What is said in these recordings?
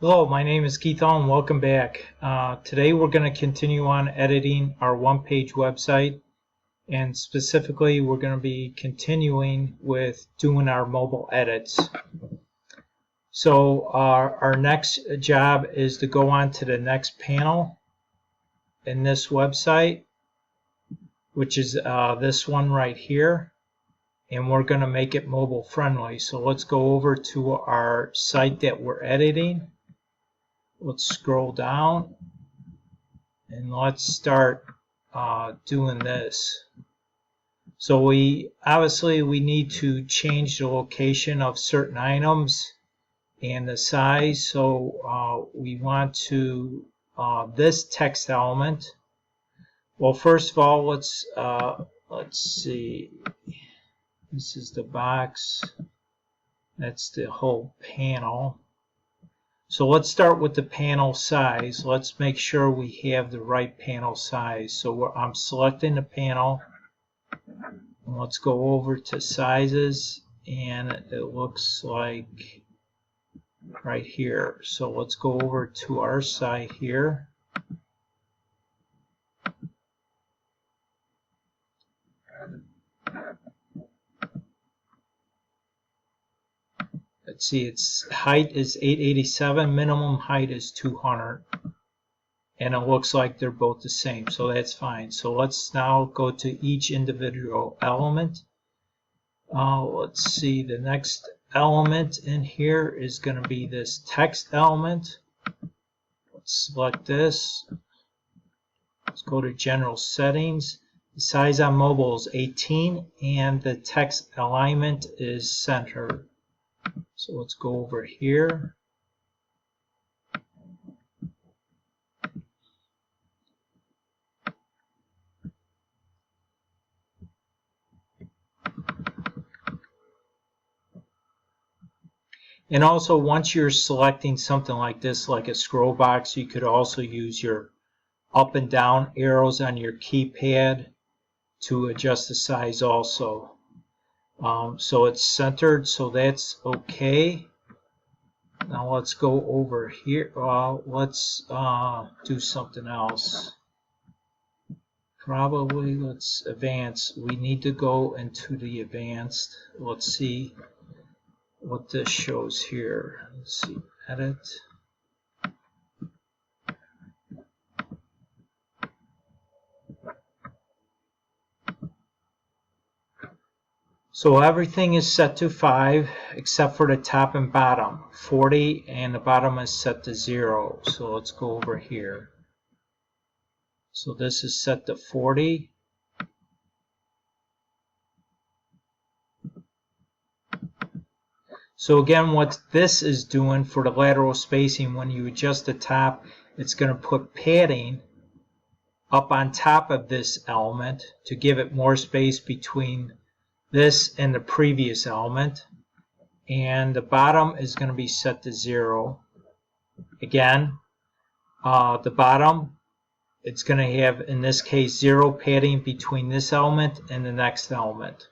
Hello, my name is Keith Hall and welcome back. Today we're going to continue on editing our one-page website, and specifically we're going to be continuing with doing our mobile edits. So our next job is to go on to the next panel in this website, which is this one right here, and we're going to make it mobile friendly. So let's go over to our site that we're editing. Let's scroll down and let's start doing this. So we need to change the location of certain items and the size. So we want to this text element. Well, first of all, let's see. This is the box. That's the whole panel. So let's start with the panel size. Let's make sure we have the right panel size. So I'm selecting the panel. And let's go over to sizes, and it looks like right here. So let's go over to our site here. Let's see, its height is 887, minimum height is 200. And it looks like they're both the same, so that's fine. So let's now go to each individual element. Let's see, the next element in here is going to be this text element. Let's select this. Let's go to general settings. The size on mobile is 18 and the text alignment is center. So let's go over here. And also, once you're selecting something like this, like a scroll box, you could also use your up and down arrows on your keypad to adjust the size also. So it's centered, so that's okay. Now let's go over here. Let's do something else. Probably let's advance. We need to go into the advanced. Let's see what this shows here. Let's see, edit. So everything is set to 5 except for the top and bottom. 40 and the bottom is set to 0. So let's go over here. So this is set to 40. So again, what this is doing for the lateral spacing, when you adjust the top, it's going to put padding up on top of this element to give it more space between this and the previous element. And the bottom is going to be set to 0. Again, the bottom, it's going to have, in this case, 0 padding between this element and the next element.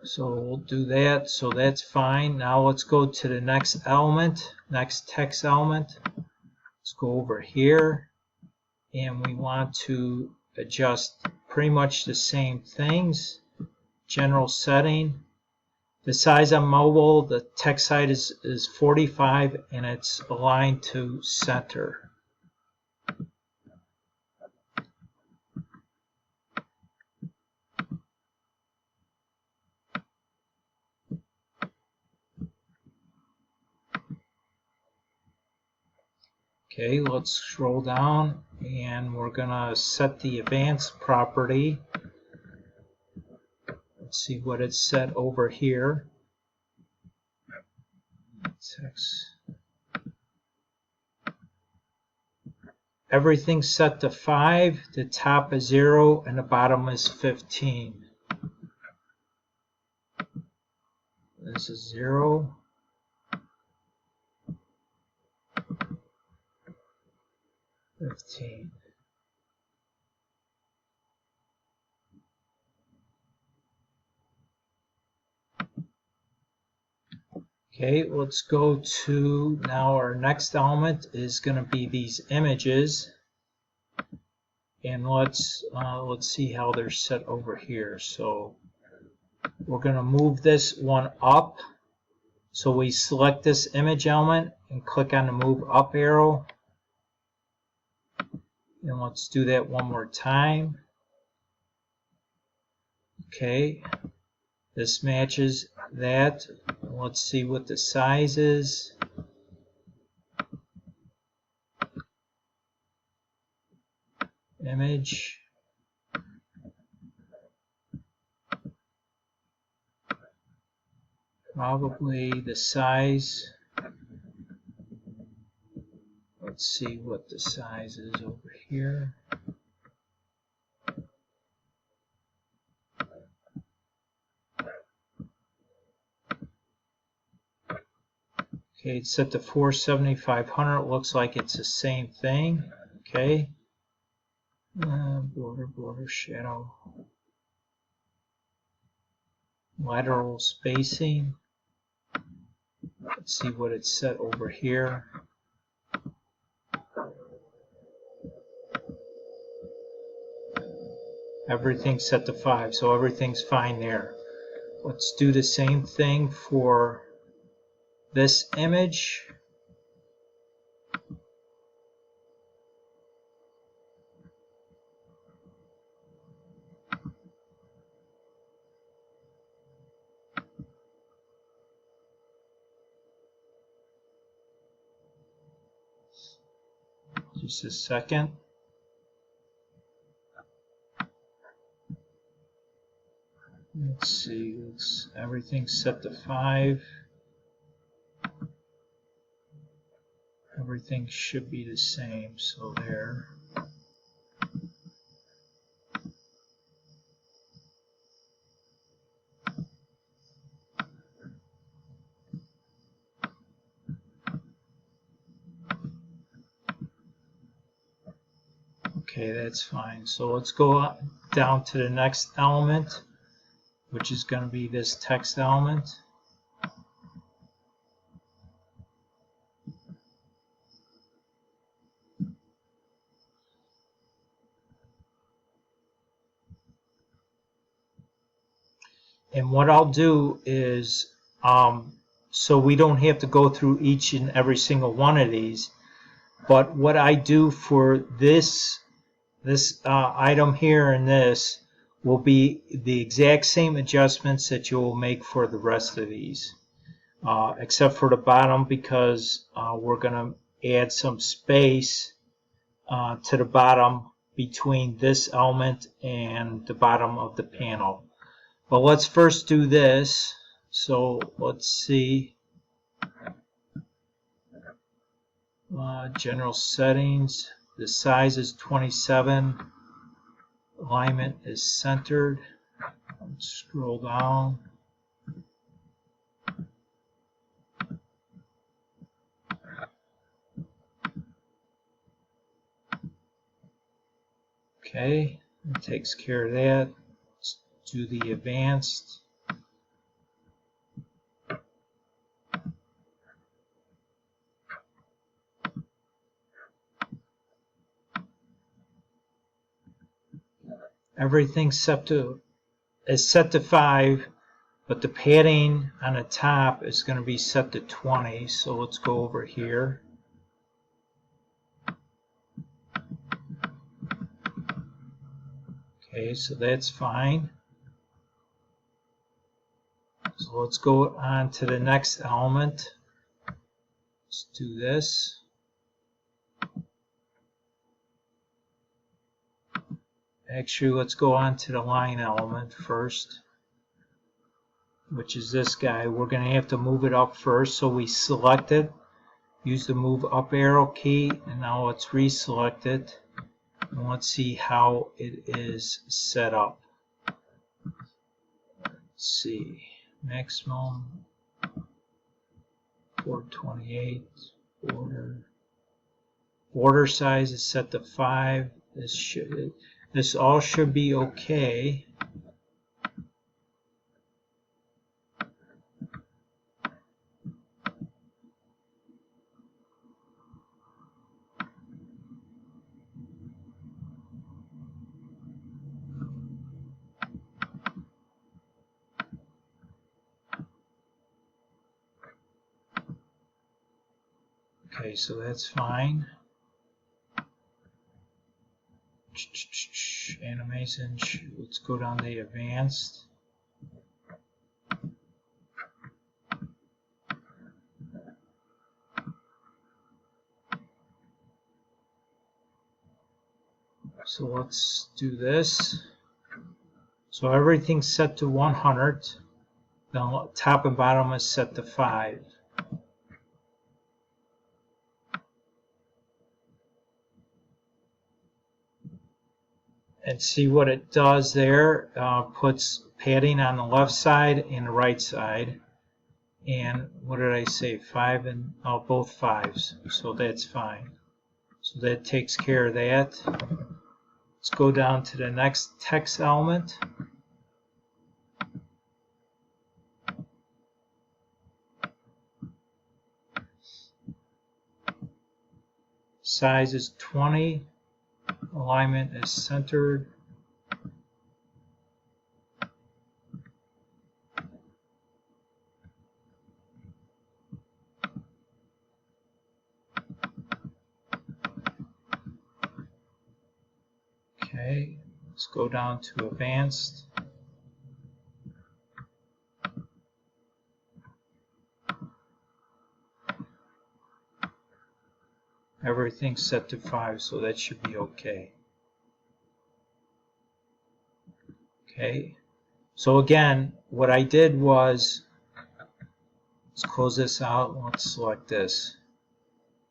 So we'll do that. So that's fine. Now let's go to the next element, next text element. Let's go over here, and we want to adjust pretty much the same things. General setting. The size on mobile, the text size is 45 and it's aligned to center. Okay, let's scroll down and we're gonna set the advanced property. Let's see what it's set over here. Text. Everything's set to 5, the top is 0 and the bottom is 15. This is 0. Okay, let's go to now our next element is going to be these images, and let's see how they're set over here. So we're going to move this one up. So we select this image element and click on the move up arrow, and let's do that one more time. Okay, this matches that. Let's see what the size is. Image. Probably the size. Let's see what the size is over here. Okay, it's set to 47500. It looks like it's the same thing. Okay. Border, shadow. Lateral spacing. Let's see what it's set over here. Everything's set to 5, so everything's fine there. Let's do the same thing for this image. Just a second. Let's see, everything's set to 5. Everything should be the same, so there. Okay, that's fine. So let's go down to the next element, which is going to be this text element. And what I'll do is, so we don't have to go through each and every single one of these, but what I do for this item here and this will be the exact same adjustments that you will make for the rest of these, except for the bottom, because we're going to add some space to the bottom between this element and the bottom of the panel. But let's first do this. So let's see. General settings. The size is 27. Alignment is centered. Let's scroll down. Okay, that takes care of that. Let's do the advanced. Everything's set to 5, but the padding on the top is going to be set to 20. So let's go over here. Okay, so that's fine. So let's go on to the next element. Let's do this. Actually, let's go on to the line element first, which is this guy. We're going to have to move it up first, so we select it, use the move up arrow key, and now let's reselect it, and let's see how it is set up. Let's see, maximum 428, border size is set to 5. This all should be okay. Okay, so that's fine. Animation, let's go down to advanced. So let's do this. So everything's set to 100. The top and bottom is set to 5. And see what it does there. Puts padding on the left side and the right side. And what did I say? 5 and both 5s. So that's fine. So that takes care of that. Let's go down to the next text element. Size is 20. Alignment is centered. Okay, let's go down to advanced. Everything's set to 5, so that should be okay. Okay, so again, what I did was, let's close this out, let's select this.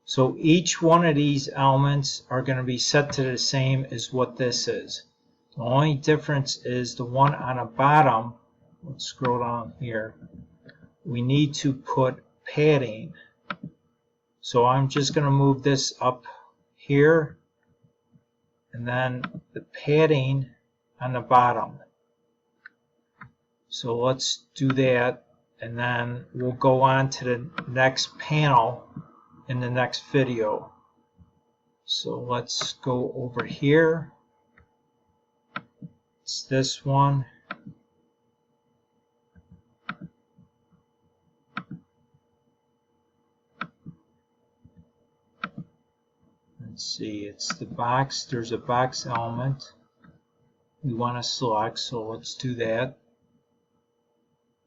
So each one of these elements are going to be set to the same as what this is. The only difference is the one on the bottom, let's scroll down here, we need to put padding. So I'm just going to move this up here, and then the padding on the bottom. So let's do that, and then we'll go on to the next panel in the next video. So let's go over here. It's this one. Let's see, it's the box. There's a box element we want to select, so let's do that.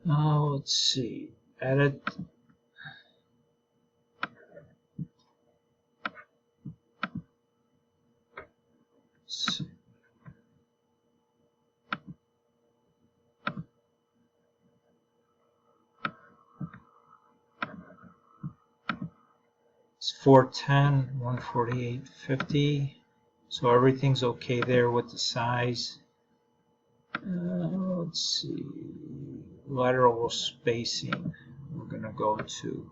Now let's see, edit. It's 410, 148.50. So everything's okay there with the size. Let's see, lateral spacing. We're going to go to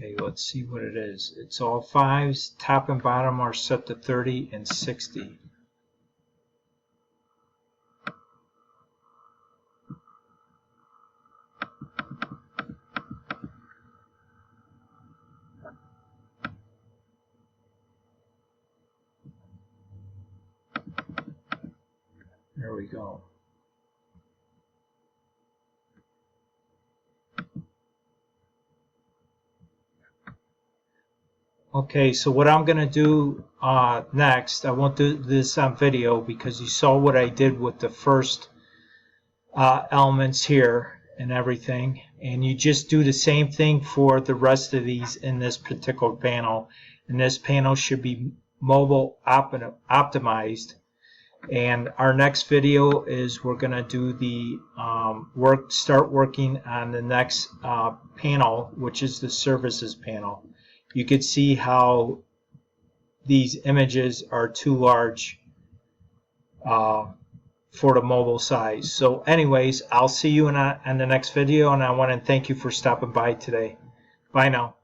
okay, let's see what it is. It's all 5s. Top and bottom are set to 30 and 60. There we go. Okay, so what I'm going to do next, I won't do this on video because you saw what I did with the first elements here and everything, and you just do the same thing for the rest of these in this particular panel. And this panel should be mobile optimized. And our next video is we're going to do the start working on the next panel, which is the services panel. You could see how these images are too large for the mobile size. So anyways, I'll see you in the next video, and I want to thank you for stopping by today. Bye now.